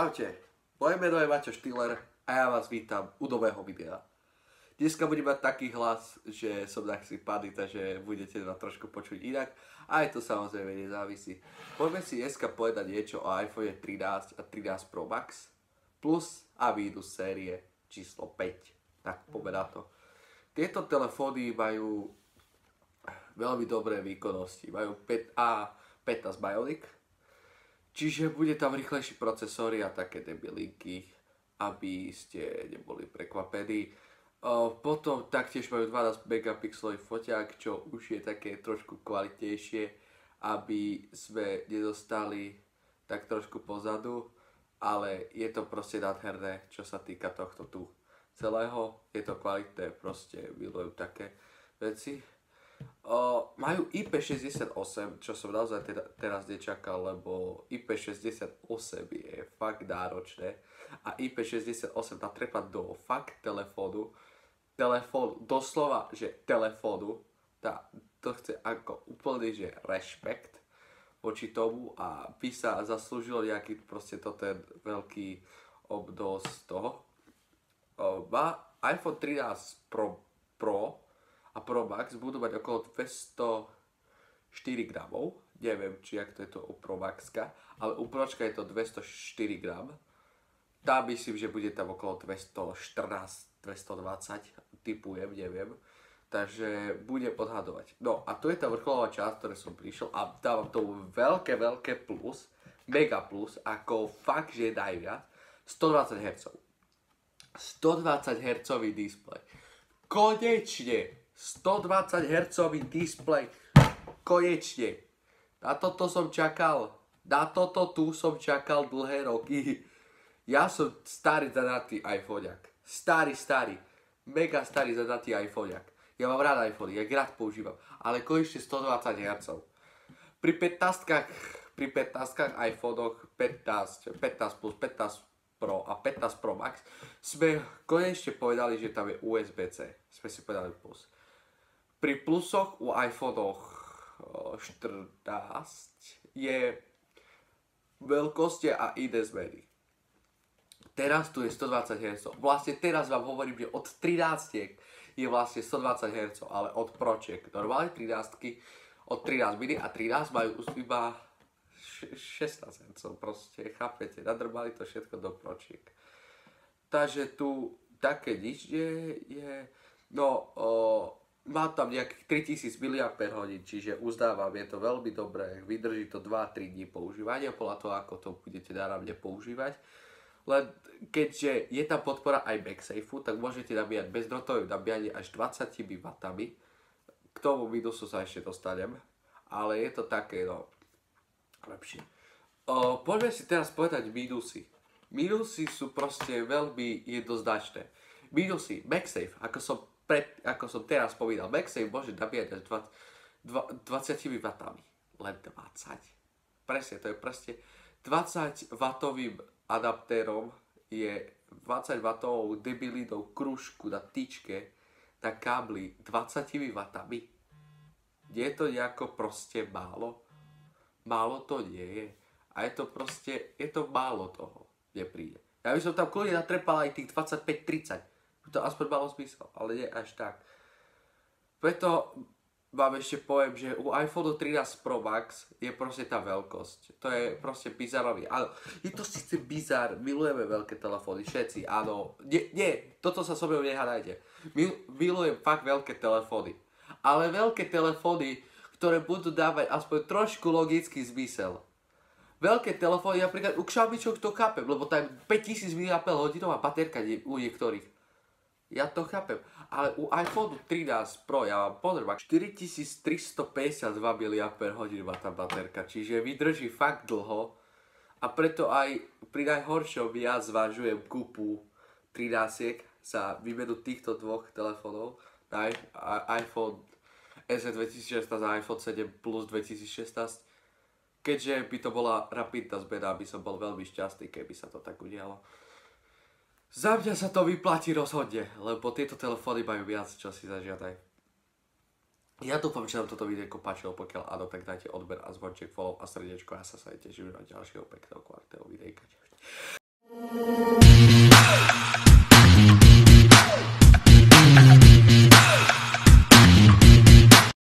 Čaute, moje meno je Maťo Štýler a ja vás vítam u nového videa. Dneska budem mať taký hlas, že som nasypaný, takže budete ma trošku počuť inak. Aj to samozrejme nezávisí. Poďme si dneska povedať niečo o iPhone 13 a 13 Pro Max plus a mínus série číslo 5. Tak poďme na to. Tieto telefóny majú veľmi dobré výkonnosti. Majú 15 Bionic. Čiže bude tam rýchlejší procesóry a také debilinky, aby ste neboli prekvapení. Potom taktiež majú 12 megapixelový foťák, čo už je také trošku kvalitnejšie, aby sme nedostali tak trošku pozadu, ale je to proste nádherné, čo sa týka tohto tu celého. Je to kvalitné, proste milujem také veci. Majú IP68, čo som naozaj teraz nečakal, lebo IP68 je fakt náročné a IP68 dá trepať do fakt telefónu, doslova, že telefónu, to chce ako úplný, že rešpekt voči tomu a by sa zaslúžilo nejaký proste to ten veľký obnos toho. Má iPhone 13 Pro a Pro Max budú mať okolo 204 gramov. Neviem, či jak to je to u Pro Maxka, ale u Pročka je to 204 gram. Tá myslím, že bude tam okolo 214, 220, typujem, neviem. Takže budem odhadovať. No a to je tá vrcholová časť, ktoré som prišiel a dávam tomu veľké plus, mega plus, ako fakt, že je najviac, 120 Hz. 120 Hz displej. Konečne! 120 Hz displej. Konečne. Na toto som čakal. Na toto tu som čakal dlhé roky. Ja som starý zanatý iPhoneák. Starý. Mega starý zanatý iPhoneák. Ja mám rád iPhone, ja rád používam. Ale konečne 120 Hz. Pri 15 iPhonech 15 plus 15 Pro a 15 Pro Max sme konečne povedali, že tam je USB-C. Sme si povedali plus. Pri plusoch u iPhonech 14 je veľkosti a iné zmeny. Teraz tu je 120 Hz. Vlastne teraz vám hovorím, že od 13 je vlastne 120 Hz, ale od Pročiek. Normálne 13 od 13 mini a 13 majú iba 16 Hz. Proste, chápete, nadrbali to všetko do Pročiek. Takže tu také nič je, má tam nejakých 3000 mAh, čiže uznávam, je to veľmi dobré, vydrží to 2-3 dní používania, podľa toho, ako to budete náravne používať. Len keďže je tam podpora aj MagSafeu, tak môžete nabíjať bezdrôtovým nabíjaním až 20 W. K tomu minusu sa ešte dostanem, ale je to také, lepšie. Poďme si teraz povedať minusy. Minusy sú proste veľmi jednoznačné. Minusy, MagSafe, ako som teraz spomínal, MagSafe môže nabíjať až 20 W. Len 20. Presne, to je proste 20 W adaptérom je 20 W debilinou krúžku na tyčke, na kábli 20 W. Nie je to nejako proste málo? Málo to nie je. A je to proste, je to málo toho, nepríde. Ja by som tam kľudne natrepal aj tých 25-30. To aspoň malo zmysel, ale nie až tak. Preto vám ešte poviem, že u iPhone 13 Pro Max je proste tá veľkosť. To je proste bizarový. Áno, je to síce bizar, milujeme veľké telefóny, všetci, áno. Nie, toto sa so mnou nehádajte. Milujem fakt veľké telefóny. Ale veľké telefóny, ktoré budú dávať aspoň trošku logický zmysel. Veľké telefóny, napríklad u Xiaomičok to chápem, lebo tam 5000 mAh baterka u niektorých. Ja to chápem, ale u iPhone 13 Pro, ja vám pozriem, 4352 mAh má tá baterka, čiže vydrží fakt dlho a preto aj pri najhoršom ja zvažujem kúpu 13 za výmenu týchto dvoch telefónov na iPhone SE 2016 a iPhone 7 Plus 2016. Keďže by to bola rapidná zmena, by som bol veľmi šťastný, keby sa to tak udialo. Za mňa sa to vyplatí rozhodne, lebo tieto telefóny majú viac, čo si zažiadaj. Ja dúfam, že vám toto videjko páčilo, pokiaľ áno, tak dajte odber a zvonček, follow a srdiečko. Ja sa teším na ďalšieho pekného kvalitného videjka.